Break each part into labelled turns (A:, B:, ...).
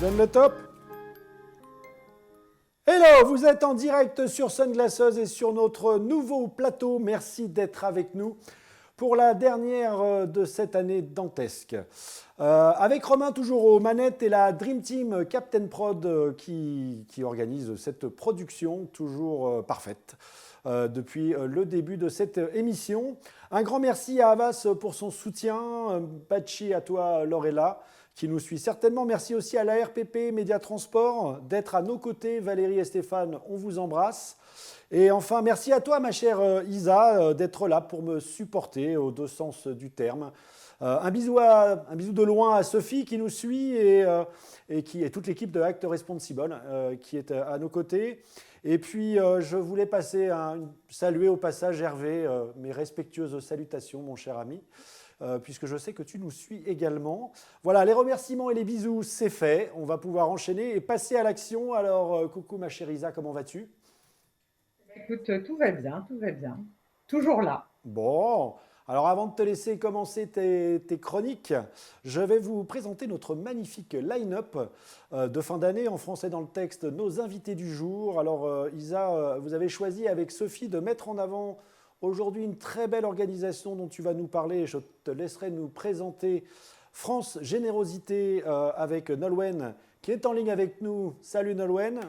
A: Donne le top. Hello, vous êtes en direct sur Sunglasses et sur notre nouveau plateau. Merci d'être avec nous pour la dernière de cette année dantesque. Avec Romain toujours aux manettes et la Dream Team Captain Prod qui organise cette production toujours parfaite depuis le début de cette émission. Un grand merci à Havas pour son soutien. Pachi à toi Lorella qui nous suit certainement. Merci aussi à la RPP Média Transport d'être à nos côtés. Valérie et Stéphane, on vous embrasse. Et enfin, merci à toi, ma chère Isa, d'être là pour me supporter aux deux sens du terme. Un bisou de loin à Sophie qui nous suit et toute l'équipe de Act Responsible qui est à nos côtés. Et puis, je voulais saluer au passage Hervé, mes respectueuses salutations, mon cher ami. Puisque je sais que tu nous suis également. Voilà, les remerciements et les bisous, c'est fait. On va pouvoir enchaîner et passer à l'action. Alors, coucou ma chère Isa, comment vas-tu?
B: Écoute, tout va bien, tout va bien. Toujours là.
A: Bon, alors avant de te laisser commencer tes chroniques, je vais vous présenter notre magnifique line-up de fin d'année. En français dans le texte, nos invités du jour. Alors, Isa, vous avez choisi avec Sophie de mettre en avant aujourd'hui une très belle organisation dont tu vas nous parler. Je te laisserai nous présenter France Générosité avec Nolwenn qui est en ligne avec nous. Salut Nolwenn.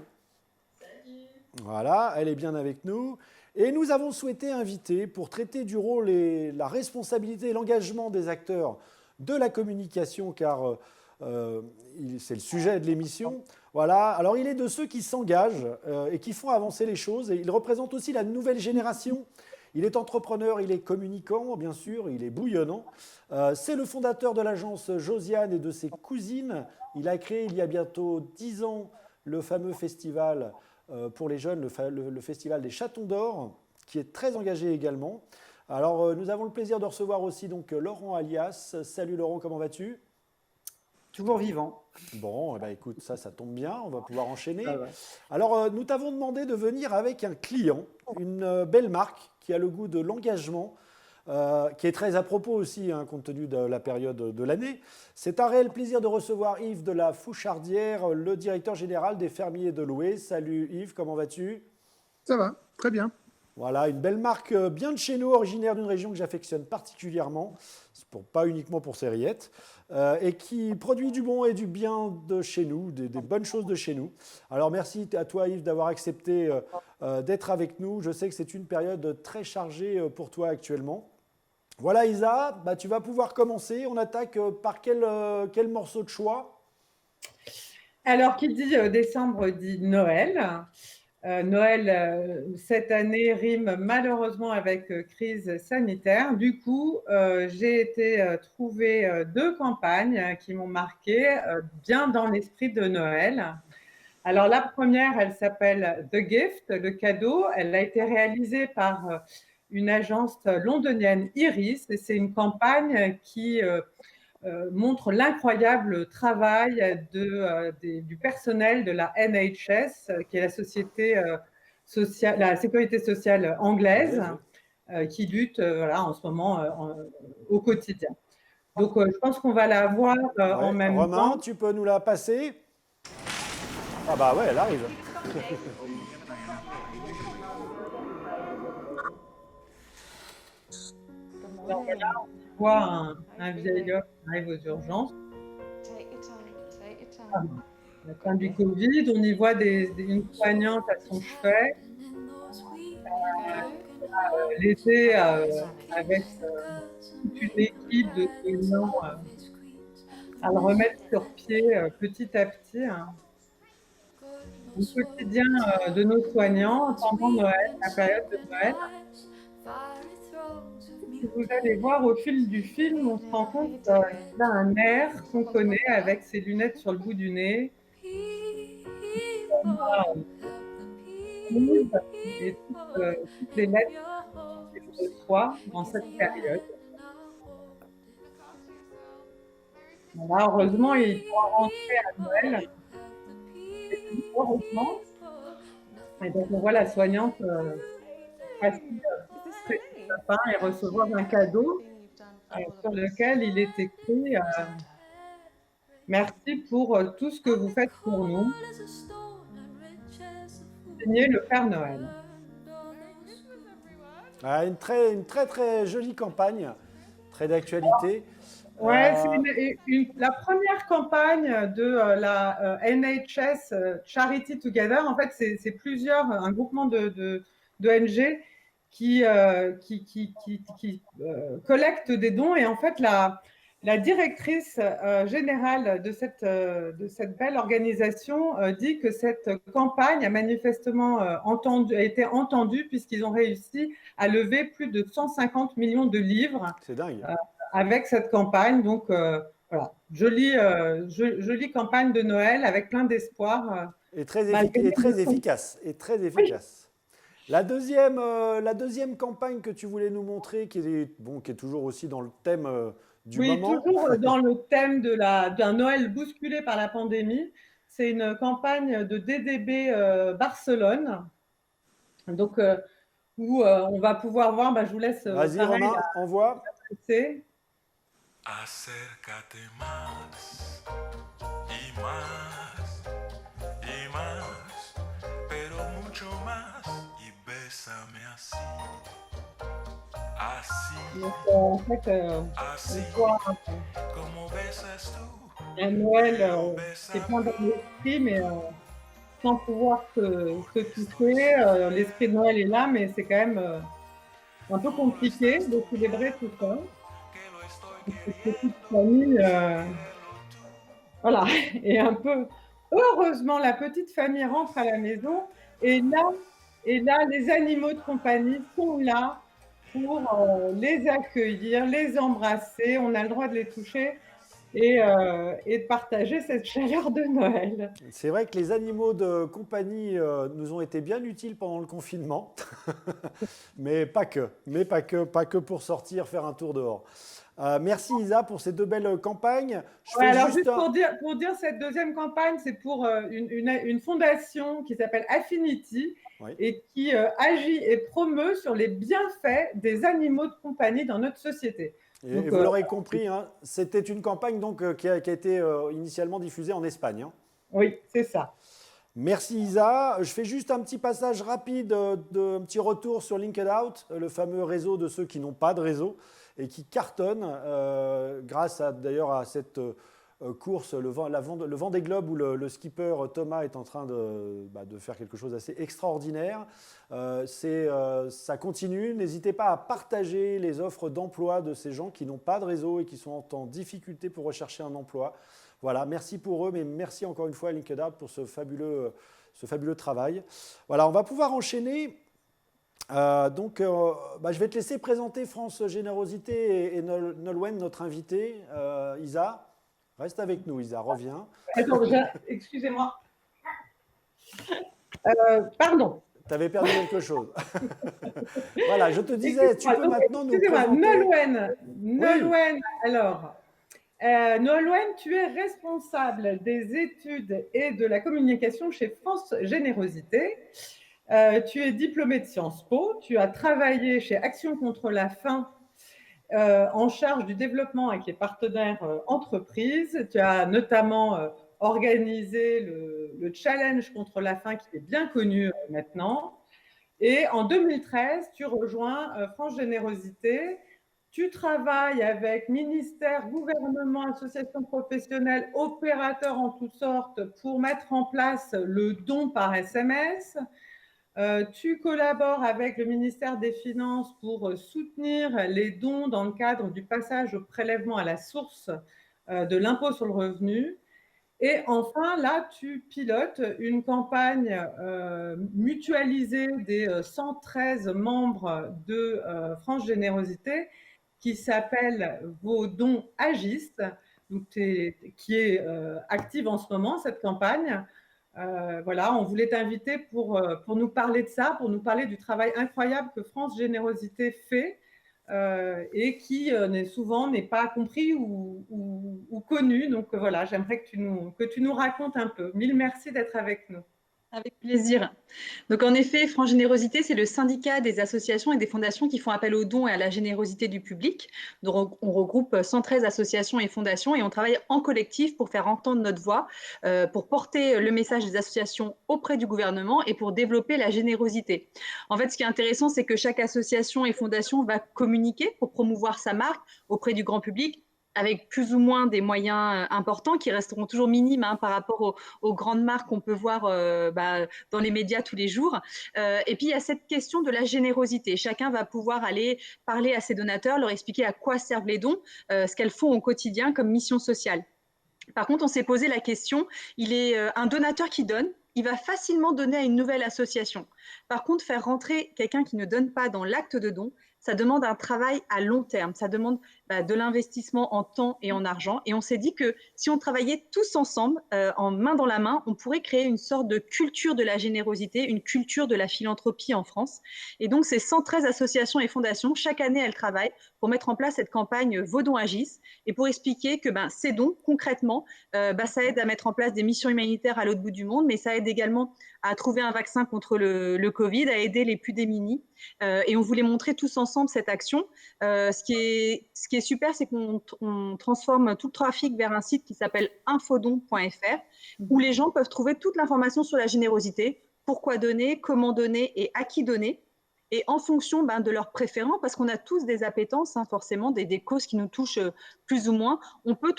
C: Salut.
A: Voilà, elle est bien avec nous. Et nous avons souhaité inviter pour traiter du rôle et la responsabilité et l'engagement des acteurs de la communication, car c'est le sujet de l'émission. Voilà, alors il est de ceux qui s'engagent et qui font avancer les choses. Et il représente aussi la nouvelle génération. Il est entrepreneur, il est communicant, bien sûr, il est bouillonnant. C'est le fondateur de l'agence Josiane et de ses cousines. Il a créé il y a bientôt 10 ans le fameux festival pour les jeunes, le festival des Chatons d'Or, qui est très engagé également. Alors, nous avons le plaisir de recevoir aussi donc, Laurent Alias. Salut Laurent, comment vas-tu?
D: Toujours vivant.
A: Bon, eh ben, écoute, ça tombe bien, on va pouvoir enchaîner.
D: Ah ouais.
A: Alors, nous t'avons demandé de venir avec un client, une belle marque qui a le goût de l'engagement, qui est très à propos aussi, hein, compte tenu de la période de l'année. C'est un réel plaisir de recevoir Yves de la Fouchardière, le directeur général des Fermiers de Loué. Salut Yves, comment vas-tu?
E: Ça va, très bien.
A: Voilà, une belle marque bien de chez nous, originaire d'une région que j'affectionne particulièrement, pas uniquement pour ses rillettes, et qui produit du bon et du bien de chez nous, des bonnes choses de chez nous. Alors merci à toi Yves d'avoir accepté d'être avec nous. Je sais que c'est une période très chargée pour toi actuellement. Voilà Isa, bah, tu vas pouvoir commencer. On attaque par quel morceau de choix?
B: Alors, qui dit décembre dit Noël. Noël, cette année, rime malheureusement avec crise sanitaire. Du coup, j'ai été trouver deux campagnes qui m'ont marqué bien dans l'esprit de Noël. Alors, la première, elle s'appelle The Gift, le cadeau. Elle a été réalisée par une agence londonienne, Iris, et c'est une campagne qui montre l'incroyable travail du personnel de la NHS, qui est la la sécurité sociale anglaise, qui lutte voilà, en ce moment au quotidien. Donc, je pense qu'on va la voir en même
A: Romain,
B: temps.
A: tu peux nous la passer? Ah bah ouais, elle arrive.
B: Alors, là, on voit un vieil homme qui arrive aux urgences. La fin du Covid, on y voit une soignante à son chevet, l'aider avec toute une équipe de soignants à le remettre sur pied petit à petit. Hein. Le quotidien de nos soignants pendant Noël, la période de Noël. Si vous allez voir au fil du film, on se rend compte qu'il a un air qu'on connaît avec ses lunettes sur le bout du nez. Et toutes les lettres qu'il reçoit dans cette période. Voilà, heureusement, il pourra rentrer à Noël. Heureusement. Et donc, on voit la soignante passer près du sapin et recevoir un cadeau sur lequel il est écrit Merci pour tout ce que vous faites pour nous. Signé le Père Noël.
A: Ah, une très très jolie campagne, très d'actualité.
B: Ouais, c'est la première campagne de la NHS Charity Together. En fait, c'est plusieurs, un groupement d'ONG qui collectent des dons. Et en fait, la directrice générale de cette belle organisation dit que cette campagne a manifestement a été entendue puisqu'ils ont réussi à lever plus de 150 millions de livres.
A: C'est dingue.
B: Avec cette campagne. Donc, voilà, jolie campagne de Noël avec plein d'espoir.
A: Et très efficace. Et très efficace. Oui. La deuxième campagne que tu voulais nous montrer, qui est toujours aussi dans le thème du moment.
B: Oui, toujours dans le thème d'un Noël bousculé par la pandémie. C'est une campagne de DDB Barcelone. Donc, où on va pouvoir voir, je vous laisse.
A: Vas-y, Romain, envoie.
C: Acércate más y más y más, pero mucho más y bésame así, así,
B: donc, en fait,
C: así, como besas tú.
B: Un Noël qui est plein d'esprit, mais sans pouvoir se toucher. L'esprit de Noël est là, mais c'est quand même un peu compliqué de célébrer tout ça. Cette petite famille, voilà, et un peu. Heureusement, la petite famille rentre à la maison et là, les animaux de compagnie sont là pour les accueillir, les embrasser. On a le droit de les toucher et de partager cette chaleur de Noël.
A: C'est vrai que les animaux de compagnie nous ont été bien utiles pendant le confinement, mais pas que pour sortir, faire un tour dehors. Merci Isa pour ces deux belles campagnes.
B: Juste pour dire, cette deuxième campagne, c'est pour une fondation qui s'appelle Affinity, oui, et qui agit et promeut sur les bienfaits des animaux de compagnie dans notre société.
A: Et vous l'aurez compris, hein, c'était une campagne donc, qui a été initialement diffusée en Espagne. Hein.
B: Oui, c'est ça.
A: Merci Isa. Je fais juste un petit passage rapide, un petit retour sur LinkedOut, le fameux réseau de ceux qui n'ont pas de réseau et qui cartonnent grâce d'ailleurs à cette course, le Vendée Globe, où le skipper Thomas est en train de faire quelque chose d'assez extraordinaire. Ça continue. N'hésitez pas à partager les offres d'emploi de ces gens qui n'ont pas de réseau et qui sont en difficulté pour rechercher un emploi. Voilà, merci pour eux, mais merci encore une fois à LinkedIn pour ce fabuleux travail. Voilà, on va pouvoir enchaîner. Je vais te laisser présenter France Générosité et Nolwenn, notre invité. Isa, reste avec nous, Isa, reviens.
B: Attends, excusez-moi. Pardon.
A: Tu avais perdu quelque chose. Voilà, je te disais, tu peux maintenant nous présenter.
B: Nolwenn,
A: oui.
B: Alors, Nolwenn, tu es responsable des études et de la communication chez France Générosité. Tu es diplômée de Sciences Po, tu as travaillé chez Action contre la faim en charge du développement avec les partenaires entreprises. Tu as notamment organisé le challenge contre la faim qui est bien connu maintenant. Et en 2013, tu rejoins France Générosité. Tu travailles avec ministère, gouvernement, associations professionnelles, opérateurs en toutes sortes pour mettre en place le don par SMS. Tu collabores avec le ministère des Finances pour soutenir les dons dans le cadre du passage au prélèvement à la source de l'impôt sur le revenu. Et enfin, là, tu pilotes une campagne mutualisée des 113 membres de France Générosité qui s'appelle Vos dons agissent, donc qui est active en ce moment, cette campagne. Voilà, on voulait t'inviter pour nous parler de ça, pour nous parler du travail incroyable que France Générosité fait et qui souvent n'est pas compris ou connu. Donc voilà, j'aimerais que tu nous racontes un peu. Mille merci d'être avec nous.
F: Avec plaisir. Donc en effet, France Générosité, c'est le syndicat des associations et des fondations qui font appel aux dons et à la générosité du public. Donc on regroupe 113 associations et fondations et on travaille en collectif pour faire entendre notre voix, pour porter le message des associations auprès du gouvernement et pour développer la générosité. En fait, ce qui est intéressant, c'est que chaque association et fondation va communiquer pour promouvoir sa marque auprès du grand public, avec plus ou moins des moyens importants qui resteront toujours minimes par rapport aux grandes marques qu'on peut voir dans les médias tous les jours. Et puis, il y a cette question de la générosité. Chacun va pouvoir aller parler à ses donateurs, leur expliquer à quoi servent les dons, ce qu'elles font au quotidien comme mission sociale. Par contre, on s'est posé la question, il est un donateur qui donne, il va facilement donner à une nouvelle association. Par contre, faire rentrer quelqu'un qui ne donne pas dans l'acte de don, ça demande un travail à long terme, ça demande de l'investissement en temps et en argent. Et on s'est dit que si on travaillait tous ensemble, en main dans la main, on pourrait créer une sorte de culture de la générosité, une culture de la philanthropie en France. Et donc, ces 113 associations et fondations, chaque année, elles travaillent pour mettre en place cette campagne Vos dons agissent et pour expliquer que ces dons, concrètement, ça aide à mettre en place des missions humanitaires à l'autre bout du monde, mais ça aide également à trouver un vaccin contre le Covid, à aider les plus démunis. Et on voulait montrer tous ensemble cette action. Ce qui est super, c'est qu'on transforme tout le trafic vers un site qui s'appelle infodon.fr, où les gens peuvent trouver toute l'information sur la générosité, pourquoi donner, comment donner et à qui donner. Et en fonction de leurs préférences, parce qu'on a tous des appétences, forcément, des causes qui nous touchent plus ou moins, on peut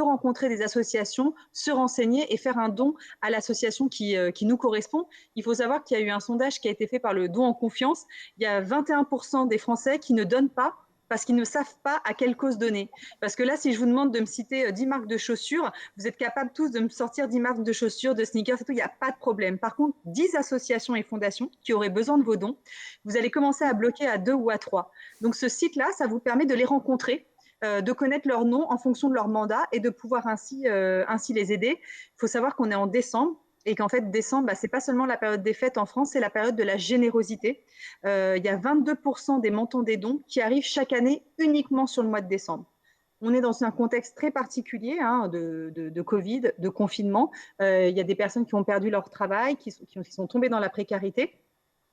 F: rencontrer des associations, se renseigner et faire un don à l'association qui nous correspond. Il faut savoir qu'il y a eu un sondage qui a été fait par le Don en confiance. Il y a 21% des Français qui ne donnent pas parce qu'ils ne savent pas à quelle cause donner. Parce que là, si je vous demande de me citer 10 marques de chaussures, vous êtes capables tous de me sortir 10 marques de chaussures, de sneakers et tout, il n'y a pas de problème. Par contre, 10 associations et fondations qui auraient besoin de vos dons, vous allez commencer à bloquer à 2 ou à 3. Donc ce site-là, ça vous permet de les rencontrer, de connaître leur nom en fonction de leur mandat et de pouvoir ainsi les aider. Il faut savoir qu'on est en décembre. Et qu'en fait, décembre, c'est pas seulement la période des fêtes en France, c'est la période de la générosité. Il y a 22% des montants des dons qui arrivent chaque année uniquement sur le mois de décembre. On est dans un contexte très particulier de Covid, de confinement. Il y a des personnes qui ont perdu leur travail, qui sont tombées dans la précarité.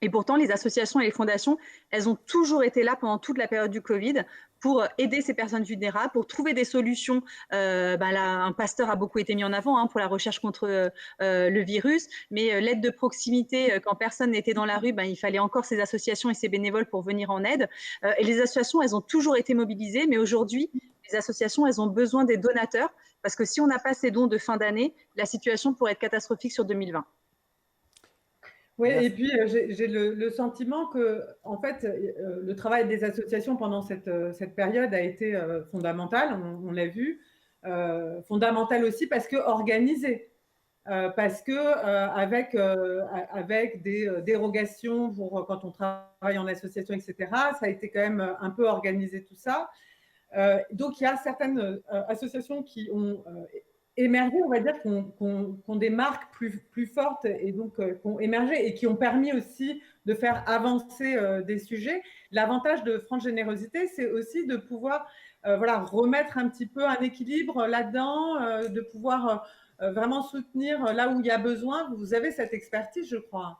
F: Et pourtant, les associations et les fondations, elles ont toujours été là pendant toute la période du Covid pour aider ces personnes vulnérables, pour trouver des solutions. Un pasteur a beaucoup été mis en avant pour la recherche contre le virus, mais l'aide de proximité, quand personne n'était dans la rue, il fallait encore ces associations et ces bénévoles pour venir en aide. Et les associations, elles ont toujours été mobilisées, mais aujourd'hui, les associations, elles ont besoin des donateurs, parce que si on n'a pas ces dons de fin d'année, la situation pourrait être catastrophique sur 2020.
B: Oui, et puis j'ai le sentiment que, en fait, le travail des associations pendant cette période a été fondamental, on l'a vu, fondamental aussi parce que organisé, parce que avec des dérogations pour quand on travaille en association, etc., ça a été quand même un peu organisé tout ça. Donc il y a certaines associations qui ont émergé, on va dire, qui ont des marques plus fortes et donc qui ont émergé et qui ont permis aussi de faire avancer des sujets. L'avantage de France Générosité, c'est aussi de pouvoir remettre un petit peu un équilibre là-dedans, de pouvoir vraiment soutenir là où il y a besoin. Vous avez cette expertise, je crois.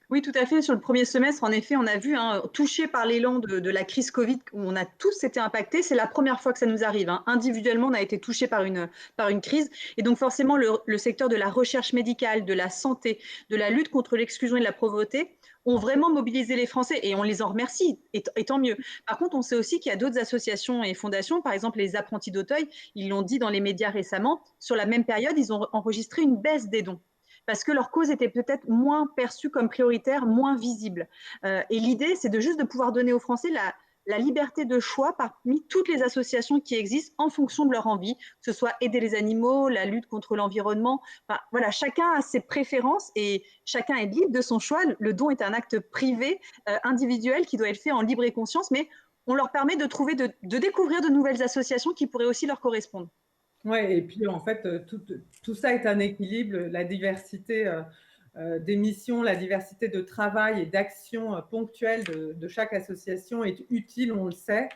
F: Oui, tout à fait. Sur le premier semestre, en effet, on a vu, touché par l'élan de la crise Covid, où on a tous été impactés. C'est la première fois que ça nous arrive. Individuellement, on a été touché par une crise. Et donc, forcément, le secteur de la recherche médicale, de la santé, de la lutte contre l'exclusion et la pauvreté ont vraiment mobilisé les Français et on les en remercie, et tant mieux. Par contre, on sait aussi qu'il y a d'autres associations et fondations, par exemple les apprentis d'Auteuil, ils l'ont dit dans les médias récemment, sur la même période, ils ont enregistré une baisse des dons, parce que leur cause était peut-être moins perçue comme prioritaire, moins visible. Et l'idée, c'est juste de pouvoir donner aux Français la liberté de choix parmi toutes les associations qui existent en fonction de leur envie, que ce soit aider les animaux, la lutte contre l'environnement. Enfin, voilà, chacun a ses préférences et chacun est libre de son choix. Le don est un acte privé, individuel, qui doit être fait en libre et conscience, mais on leur permet de découvrir de nouvelles associations qui pourraient aussi leur correspondre.
B: Oui, et puis en fait, tout ça est un équilibre, la diversité des missions, la diversité de travail et d'actions ponctuelles de chaque association est utile, on le sait.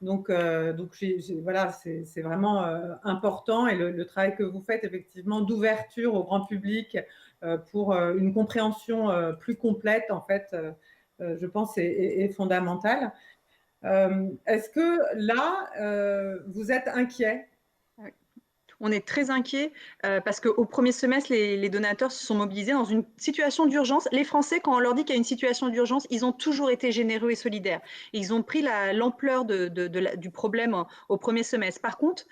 B: Donc voilà, c'est vraiment important et le travail que vous faites effectivement d'ouverture au grand public, pour une compréhension plus complète, en fait, je pense, est fondamentale. Est-ce que là, vous êtes inquiet?
F: On est très inquiets parce qu'au premier semestre, les donateurs se sont mobilisés dans une situation d'urgence. Les Français, quand on leur dit qu'il y a une situation d'urgence, ils ont toujours été généreux et solidaires. Ils ont pris l'ampleur du problème au premier semestre. Par contre,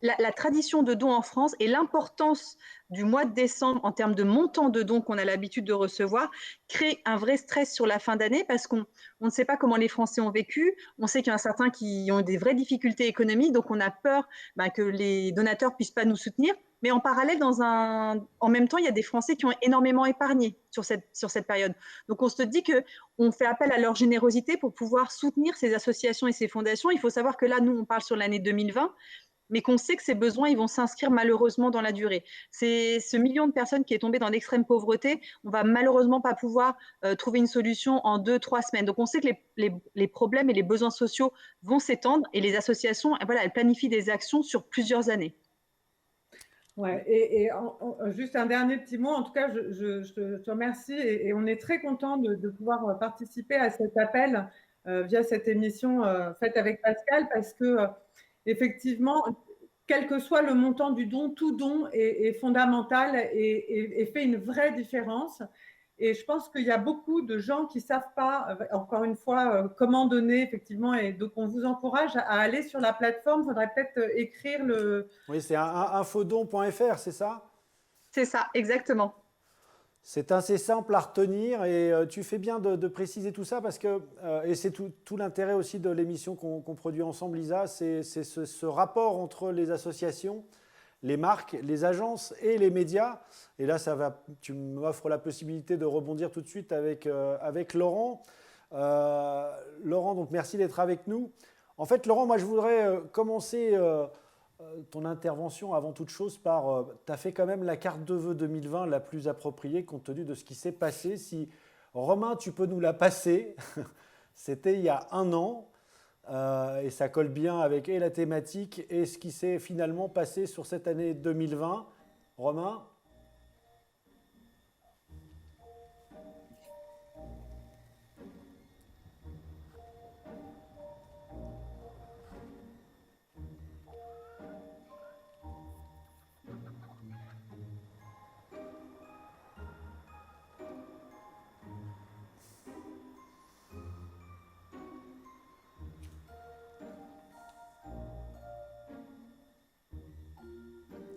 F: la tradition de dons en France et l'importance du mois de décembre en termes de montant de dons qu'on a l'habitude de recevoir crée un vrai stress sur la fin d'année parce qu'on ne sait pas comment les Français ont vécu. On sait qu'il y en a certains qui ont des vraies difficultés économiques, donc on a peur que les donateurs ne puissent pas nous soutenir. Mais en parallèle, en même temps, il y a des Français qui ont énormément épargné sur cette période. Donc, on se dit qu'on fait appel à leur générosité pour pouvoir soutenir ces associations et ces fondations. Il faut savoir que là, nous, on parle sur l'année 2020, mais qu'on sait que ces besoins, ils vont s'inscrire malheureusement dans la durée. C'est ce million de personnes qui est tombé dans l'extrême pauvreté, on va malheureusement pas pouvoir trouver une solution en 2-3 semaines. Donc, on sait que les problèmes et les besoins sociaux vont s'étendre et les associations, voilà, elles planifient des actions sur plusieurs années.
B: Ouais, et juste un dernier petit mot. En tout cas, je te remercie et on est très content de pouvoir participer à cet appel via cette émission faite avec Pascal parce que effectivement, quel que soit le montant du don, tout don est fondamental et fait une vraie différence. Et je pense qu'il y a beaucoup de gens qui ne savent pas, encore une fois, comment donner, effectivement. Et donc, on vous encourage à aller sur la plateforme. Il faudrait peut-être écrire le…
A: Oui, c'est infodon.fr, c'est ça?
F: C'est ça, exactement.
A: C'est assez simple à retenir et tu fais bien de préciser tout ça parce que, et c'est tout l'intérêt aussi de l'émission qu'on produit ensemble, Lisa, c'est ce rapport entre les associations, les marques, les agences et les médias. Et là, tu m'offres la possibilité de rebondir tout de suite avec Laurent. Laurent, donc merci d'être avec nous. En fait, Laurent, moi je voudrais commencer ton intervention avant toute chose par… tu as fait quand même la carte de vœux 2020 la plus appropriée compte tenu de ce qui s'est passé. Si Romain, tu peux nous la passer. C'était il y a 1 an et ça colle bien avec et la thématique et ce qui s'est finalement passé sur cette année 2020. Romain?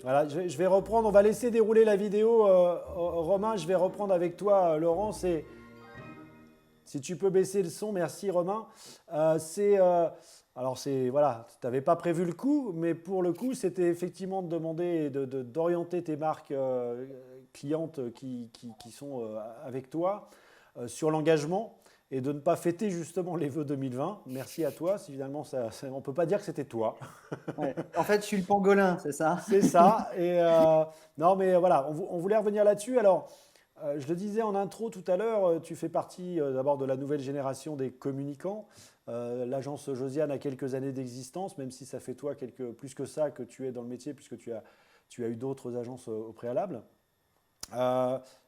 A: Voilà, je vais reprendre, on va laisser dérouler la vidéo. Romain, je vais reprendre avec toi, Laurent. Si tu peux baisser le son, merci Romain. Alors, voilà, tu n'avais pas prévu le coup, mais pour le coup, c'était effectivement de demander d'orienter tes marques clientes qui sont avec toi sur l'engagement et de ne pas fêter justement les vœux 2020. Merci à toi. Finalement, on ne peut pas dire que c'était toi.
D: Ouais. En fait, je suis le pangolin, c'est ça?
A: C'est ça. Et non, mais voilà, on voulait revenir là-dessus. Alors, je le disais en intro tout à l'heure, tu fais partie d'abord de la nouvelle génération des communicants. L'agence Josiane a quelques années d'existence, même si ça fait toi plus que ça que tu es dans le métier, puisque tu as eu d'autres agences au préalable.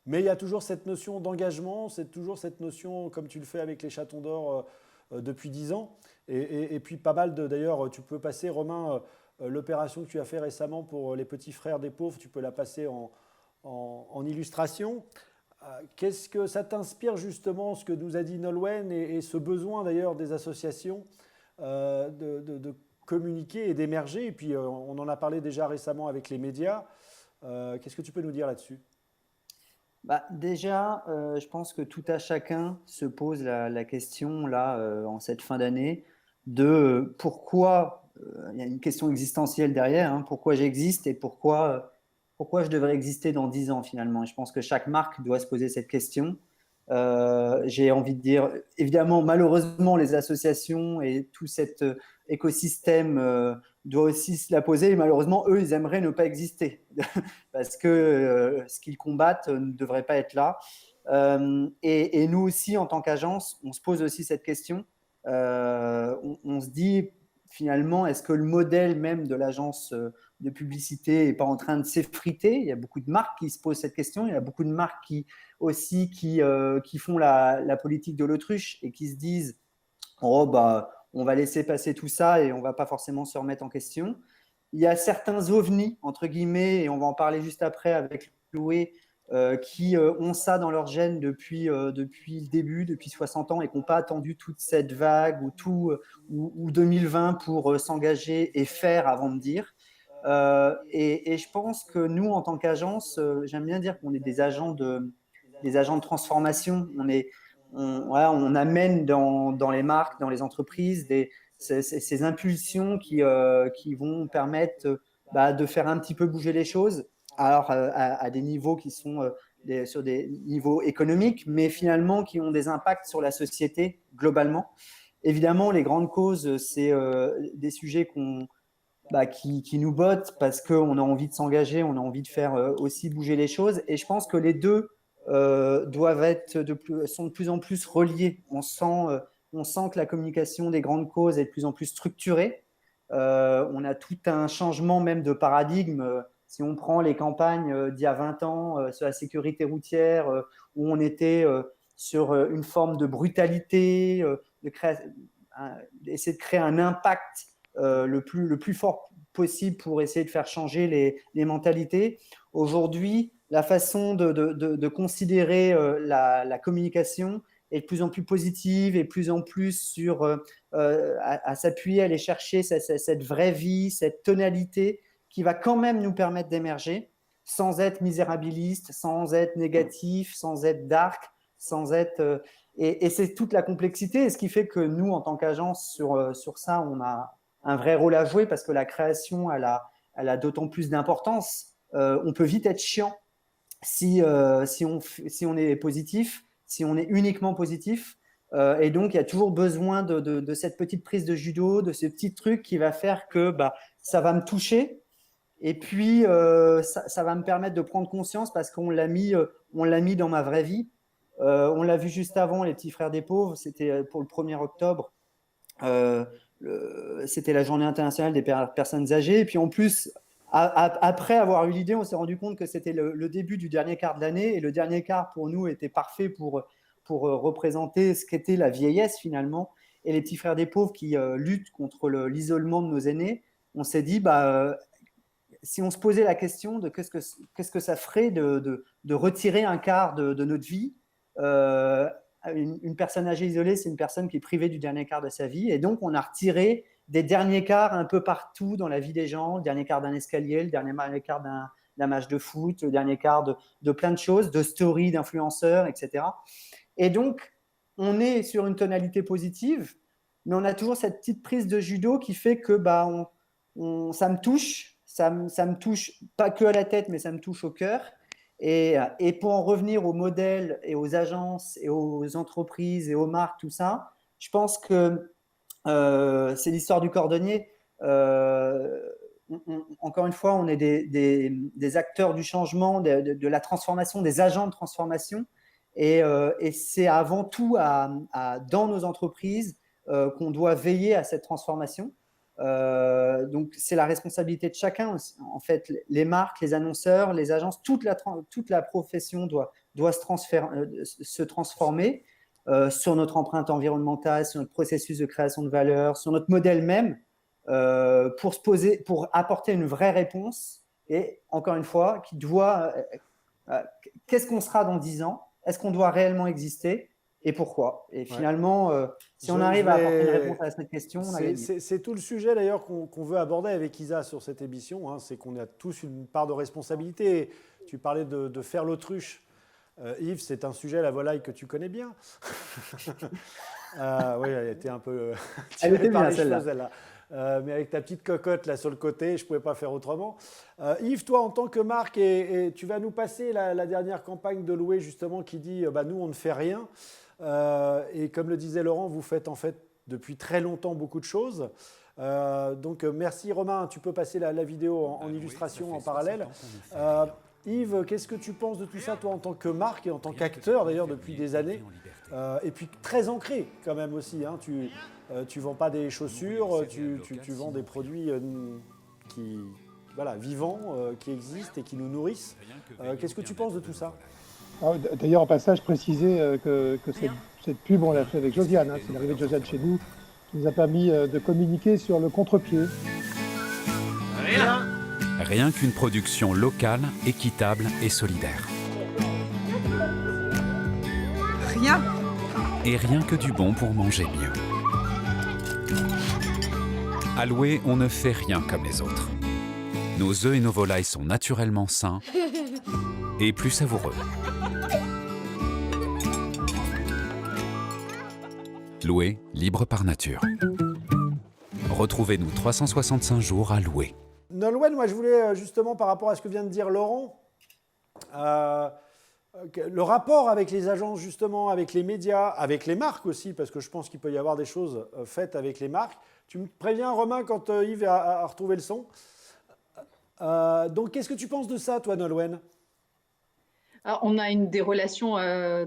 A: Mais il y a toujours cette notion d'engagement, c'est toujours cette notion, comme tu le fais avec les Chatons d'Or depuis 10 ans. Et puis pas mal d'ailleurs, tu peux passer, Romain, l'opération que tu as fait récemment pour les petits frères des pauvres, tu peux la passer en illustration. Qu'est-ce que ça t'inspire justement, ce que nous a dit Nolwenn et ce besoin d'ailleurs des associations de communiquer et d'émerger? Et puis on en a parlé déjà récemment avec les médias. Qu'est-ce que tu peux nous dire là-dessus?
D: Déjà, je pense que tout à chacun se pose la question là en cette fin d'année de pourquoi, il y a une question existentielle derrière, hein, pourquoi j'existe et pourquoi je devrais exister dans 10 ans finalement. Et je pense que chaque marque doit se poser cette question. J'ai envie de dire, évidemment, malheureusement, les associations et tout cet écosystème doit aussi se la poser. Et malheureusement, eux, ils aimeraient ne pas exister parce que ce qu'ils combattent ne devrait pas être là. Et nous aussi, en tant qu'agence, on se pose aussi cette question. On se dit, finalement, est-ce que le modèle même de l'agence de publicité n'est pas en train de s'effriter. Il y a beaucoup de marques qui se posent cette question. Il y a beaucoup de marques qui font la politique de l'autruche et qui se disent « Oh, bah, on va laisser passer tout ça et on ne va pas forcément se remettre en question ». Il y a certains ovnis, entre guillemets, et on va en parler juste après avec Loué, qui ont ça dans leur gène depuis le début, depuis 60 ans, et qui n'ont pas attendu toute cette vague ou 2020 pour s'engager et faire avant de dire. Et je pense que nous, en tant qu'agence, j'aime bien dire qu'on est des agents de transformation. On amène dans les marques, dans les entreprises, ces impulsions qui vont permettre de faire un petit peu bouger les choses, alors à des niveaux qui sont sur des niveaux économiques, mais finalement qui ont des impacts sur la société globalement. Évidemment, les grandes causes, c'est des sujets qui nous bottent parce qu'on a envie de s'engager, on a envie de faire aussi bouger les choses. Et je pense que les deux sont de plus en plus reliés. On sent que la communication des grandes causes est de plus en plus structurée. On a tout un changement même de paradigme. Si on prend les campagnes d'il y a 20 ans sur la sécurité routière, où on était sur une forme de brutalité, essayer de créer un impact le plus fort possible pour essayer de faire changer les mentalités. Aujourd'hui, la façon de considérer la communication est de plus en plus positive et de plus en plus à s'appuyer, à aller chercher cette vraie vie, cette tonalité qui va quand même nous permettre d'émerger sans être misérabiliste, sans être négatif, sans être dark, sans être… et c'est toute la complexité, et ce qui fait que nous, en tant qu'agence, sur ça, on a un vrai rôle à jouer parce que la création, elle a d'autant plus d'importance. On peut vite être chiant si on est positif, si on est uniquement positif. Et donc, il y a toujours besoin de cette petite prise de judo, de ce petit truc qui va faire que ça va me toucher. Et puis, ça va me permettre de prendre conscience parce qu'on l'a mis dans ma vraie vie. On l'a vu juste avant, les petits frères des pauvres, c'était pour le 1er octobre. C'était la journée internationale des personnes âgées. Et puis en plus, après avoir eu l'idée, on s'est rendu compte que c'était le début du dernier quart de l'année. Et le dernier quart, pour nous, était parfait pour représenter ce qu'était la vieillesse finalement. Et les petits frères des pauvres qui luttent contre l'isolement de nos aînés, on s'est dit, si on se posait la question de qu'est-ce que ça ferait de retirer un quart de notre vie, une personne âgée isolée, c'est une personne qui est privée du dernier quart de sa vie. Et donc, on a retiré des derniers quarts un peu partout dans la vie des gens, le dernier quart d'un escalier, le dernier quart d'un match de foot, le dernier quart de plein de choses, de stories d'influenceurs, etc. Et donc, on est sur une tonalité positive, mais on a toujours cette petite prise de judo qui fait que ça me touche. Ça me touche pas que à la tête, mais ça me touche au cœur. Et pour en revenir aux modèles et aux agences et aux entreprises et aux marques, tout ça, je pense que c'est l'histoire du cordonnier. Encore une fois, on est des acteurs du changement, de la transformation, des agents de transformation. Et c'est avant tout dans nos entreprises qu'on doit veiller à cette transformation. Donc c'est la responsabilité de chacun en fait, les marques, les annonceurs, les agences, toute la profession doit se transformer sur notre empreinte environnementale, sur notre processus de création de valeur, sur notre modèle même pour apporter une vraie réponse. Et encore une fois, qu'est-ce qu'on sera dans 10 ans? Est-ce qu'on doit réellement exister? Et pourquoi? Et finalement, si on arrive à apporter une réponse à cette question, on a gagné.
A: C'est tout le sujet d'ailleurs qu'on veut aborder avec Isa sur cette émission. Hein, c'est qu'on a tous une part de responsabilité. Tu parlais de faire l'autruche. Yves, c'est un sujet, la volaille, que tu connais bien. Oui, elle était un peu…
D: Elle était bien, celle-là.
A: Mais avec ta petite cocotte là sur le côté, je ne pouvais pas faire autrement. Yves, toi, en tant que marque, et tu vas nous passer la dernière campagne de Loué, justement, qui dit nous, on ne fait rien. Et comme le disait Laurent, vous faites en fait depuis très longtemps beaucoup de choses. Donc merci Romain, tu peux passer la vidéo en illustration en parallèle. Yves, qu'est-ce que tu penses de tout ça, toi, en tant que marque et en tant qu'acteur d'ailleurs depuis des années, et puis très ancré quand même aussi, hein. Tu vends pas des chaussures, tu vends des produits qui voilà, vivants, qui existent et qui nous nourrissent. Qu'est-ce que tu penses de tout ça?
E: D'ailleurs, en passage, préciser que cette pub, on l'a fait avec Josiane. C'est l'arrivée de Josiane chez nous qui nous a permis de communiquer sur le contre-pied.
G: Rien qu'une production locale, équitable et solidaire.
H: Rien.
G: Et rien que du bon pour manger mieux. À Loué, on ne fait rien comme les autres. Nos œufs et nos volailles sont naturellement sains et plus savoureux. Loué, libre par nature. Retrouvez-nous 365 jours à Loué.
A: Nolwenn, moi je voulais justement par rapport à ce que vient de dire Laurent, le rapport avec les agences justement, avec les médias, avec les marques aussi, parce que je pense qu'il peut y avoir des choses faites avec les marques. Tu me préviens Romain quand Yves a retrouvé le son. Donc qu'est-ce que tu penses de ça toi Nolwenn?
F: Alors, on a des relations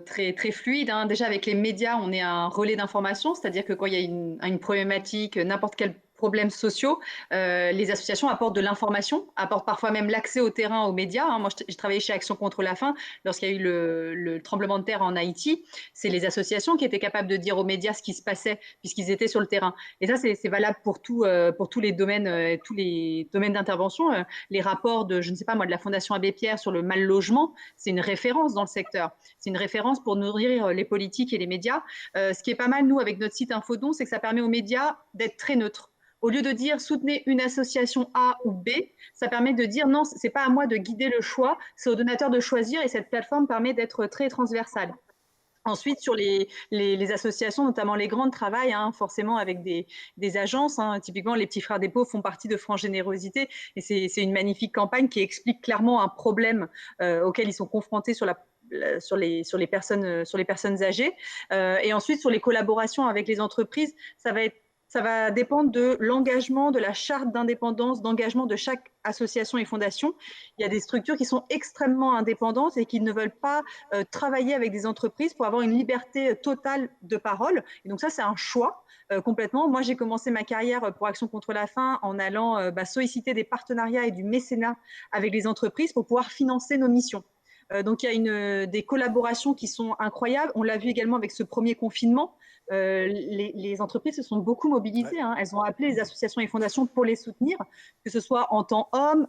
F: très, très fluides, hein. Déjà, avec les médias, on est un relais d'information, c'est-à-dire que quand il y a une problématique, n'importe quel problèmes sociaux, les associations apportent de l'information, apportent parfois même l'accès au terrain aux médias. Moi, j'ai travaillé chez Action contre la faim lorsqu'il y a eu le tremblement de terre en Haïti. C'est les associations qui étaient capables de dire aux médias ce qui se passait puisqu'ils étaient sur le terrain. Et ça, c'est valable pour tous les domaines d'intervention. Les rapports de, je ne sais pas moi, de la Fondation Abbé Pierre sur le mal logement, c'est une référence dans le secteur. C'est une référence pour nourrir les politiques et les médias. Ce qui est pas mal, nous, avec notre site Infodon, c'est que ça permet aux médias d'être très neutres. Au lieu de dire soutenez une association A ou B, ça permet de dire non, c'est pas à moi de guider le choix, c'est au donateur de choisir et cette plateforme permet d'être très transversale. Ensuite, sur les associations, notamment les grandes, travaillent forcément avec des agences. Typiquement, les petits frères des pauvres font partie de France Générosité et c'est une magnifique campagne qui explique clairement un problème auquel ils sont confrontés sur les personnes âgées. Et ensuite, sur les collaborations avec les entreprises, ça va dépendre de l'engagement, de la charte d'indépendance, d'engagement de chaque association et fondation. Il y a des structures qui sont extrêmement indépendantes et qui ne veulent pas travailler avec des entreprises pour avoir une liberté totale de parole. Et donc ça, c'est un choix complètement. Moi, j'ai commencé ma carrière pour Action contre la faim en allant solliciter des partenariats et du mécénat avec les entreprises pour pouvoir financer nos missions. Donc, il y a des collaborations qui sont incroyables. On l'a vu également avec ce premier confinement. Les entreprises se sont beaucoup mobilisées. Elles ont appelé les associations et fondations pour les soutenir, que ce soit en temps homme.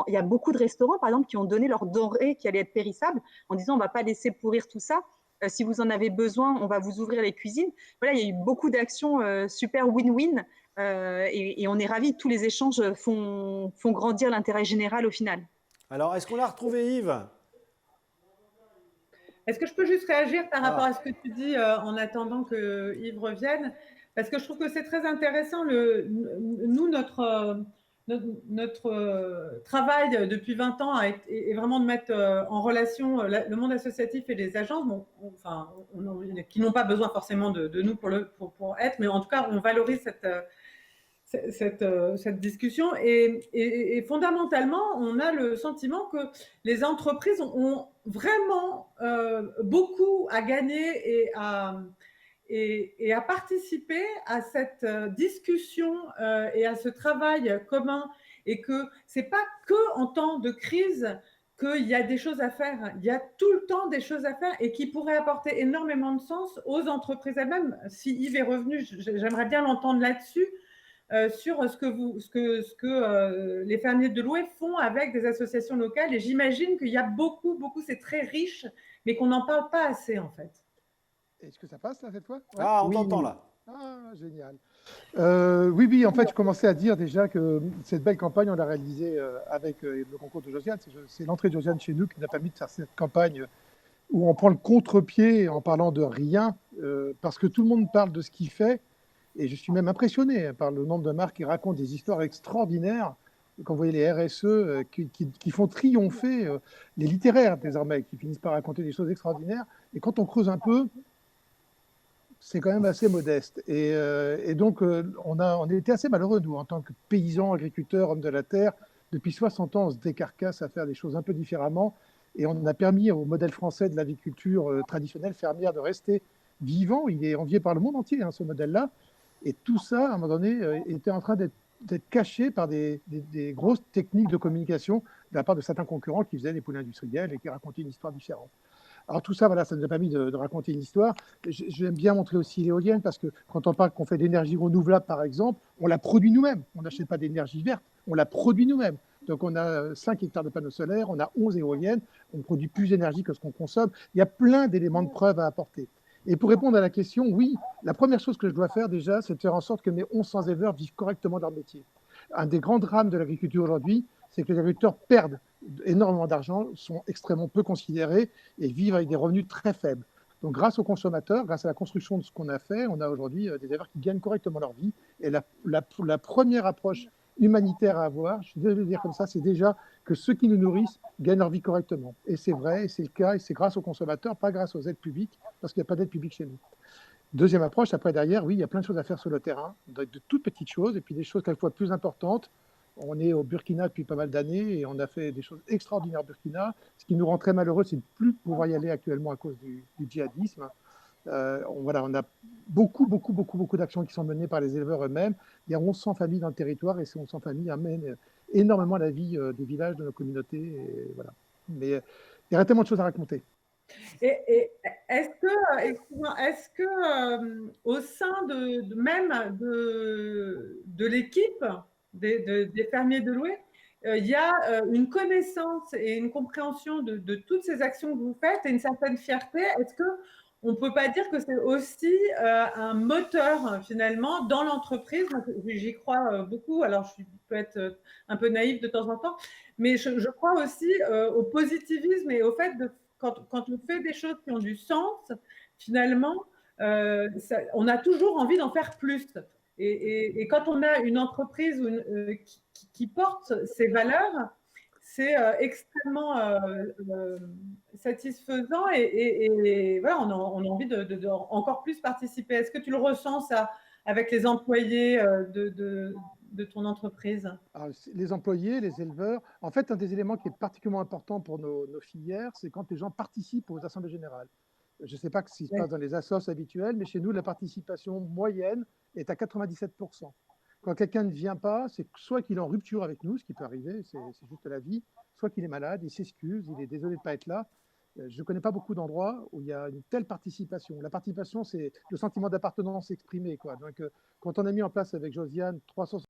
F: Il y a beaucoup de restaurants, par exemple, qui ont donné leurs denrées qui allaient être périssables en disant on ne va pas laisser pourrir tout ça. Si vous en avez besoin, on va vous ouvrir les cuisines. Voilà, il y a eu beaucoup d'actions super win-win et on est ravis. Tous les échanges font grandir l'intérêt général au final.
A: Alors, est-ce qu'on l'a retrouvé, Yves ?
B: Est-ce que je peux juste réagir par rapport à ce que tu dis en attendant que Yves revienne? Parce que je trouve que c'est très intéressant. Nous, notre travail depuis 20 ans est vraiment de mettre en relation le monde associatif et les agences, qui n'ont pas besoin forcément de nous pour être, mais en tout cas, on valorise cette discussion et fondamentalement, on a le sentiment que les entreprises ont vraiment beaucoup à gagner et à participer à cette discussion et à ce travail commun et que c'est pas que en temps de crise qu'il y a des choses à faire. Il y a tout le temps des choses à faire et qui pourraient apporter énormément de sens aux entreprises elles-mêmes. Si Yves est revenu, j'aimerais bien l'entendre là-dessus. Sur ce que les fermiers de Loué font avec des associations locales. Et j'imagine qu'il y a beaucoup, c'est très riche, mais qu'on n'en parle pas assez, en fait.
E: Est-ce que ça passe, là, cette fois?
A: On t'entend, là.
E: Ah, génial. Oui, en fait, je commençais à dire déjà que cette belle campagne, on l'a réalisée avec le concours de Josiane. C'est l'entrée de Josiane chez nous qui nous a permis de faire cette campagne où on prend le contre-pied en parlant de rien, parce que tout le monde parle de ce qu'il fait. Et je suis même impressionné par le nombre de marques qui racontent des histoires extraordinaires. Quand vous voyez les RSE qui font triompher les littéraires désormais, qui finissent par raconter des choses extraordinaires. Et quand on creuse un peu, c'est quand même assez modeste. Et donc, on a été assez malheureux, nous, en tant que paysans, agriculteurs, hommes de la terre. Depuis 60 ans, on se décarcasse à faire des choses un peu différemment. Et on a permis au modèle français de l'agriculture traditionnelle fermière de rester vivant. Il est envié par le monde entier, ce modèle-là. Et tout ça, à un moment donné, était en train d'être d'être caché par des grosses techniques de communication de la part de certains concurrents qui faisaient des poules industrielles et qui racontaient une histoire différente. Alors tout ça, voilà, ça nous a permis de raconter une histoire. J'aime bien montrer aussi l'éolienne parce que quand on parle qu'on fait d'énergie renouvelable, par exemple, on la produit nous-mêmes. On n'achète pas d'énergie verte, on la produit nous-mêmes. Donc on a 5 hectares de panneaux solaires, on a 11 éoliennes, on produit plus d'énergie que ce qu'on consomme. Il y a plein d'éléments de preuve à apporter. Et pour répondre à la question, oui, la première chose que je dois faire déjà, c'est de faire en sorte que mes 1100 éleveurs vivent correctement leur métier. Un des grands drames de l'agriculture aujourd'hui, c'est que les agriculteurs perdent énormément d'argent, sont extrêmement peu considérés et vivent avec des revenus très faibles. Donc grâce aux consommateurs, grâce à la construction de ce qu'on a fait, on a aujourd'hui des éleveurs qui gagnent correctement leur vie. Et la première approche humanitaire à avoir, je suis désolé de le dire comme ça, c'est déjà que ceux qui nous nourrissent gagnent leur vie correctement. Et c'est vrai, et c'est le cas, et c'est grâce aux consommateurs, pas grâce aux aides publiques, parce qu'il n'y a pas d'aide publique chez nous. Deuxième approche, après derrière, oui, il y a plein de choses à faire sur le terrain, de toutes petites choses, et puis des choses quelquefois plus importantes. On est au Burkina depuis pas mal d'années et on a fait des choses extraordinaires au Burkina. Ce qui nous rend très malheureux, c'est de ne plus pouvoir y aller actuellement à cause du djihadisme. On a beaucoup d'actions qui sont menées par les éleveurs eux-mêmes. Il y a 1100 familles dans le territoire et ces 1100 familles amènent énormément la vie des villages, de nos communautés. Et voilà. Mais il y aurait tellement de choses à raconter.
B: Et est-ce que au sein même de l'équipe des fermiers de Loué, il y a une connaissance et une compréhension de toutes ces actions que vous faites et une certaine fierté? Est-ce qu'on ne peut pas dire que c'est aussi un moteur finalement dans l'entreprise? J'y crois beaucoup, alors je peux être un peu naïve de temps en temps, mais je crois aussi au positivisme et au fait de quand on fait des choses qui ont du sens, finalement, on a toujours envie d'en faire plus. Et quand on a une entreprise qui porte ces valeurs, c'est extrêmement satisfaisant et voilà, on a envie de encore plus participer. Est-ce que tu le ressens, ça, avec les employés de ton entreprise?
E: Alors, les employés, les éleveurs, en fait, un des éléments qui est particulièrement important pour nos filières, c'est quand les gens participent aux assemblées générales. Je ne sais pas ce qui se passe dans les assos habituels, mais chez nous, la participation moyenne est à 97%. Quand quelqu'un ne vient pas, c'est soit qu'il est en rupture avec nous, ce qui peut arriver, c'est juste la vie, soit qu'il est malade, il s'excuse, il est désolé de ne pas être là. Je ne connais pas beaucoup d'endroits où il y a une telle participation. La participation, c'est le sentiment d'appartenance exprimé, quoi. Donc, quand on a mis en place avec Josiane 360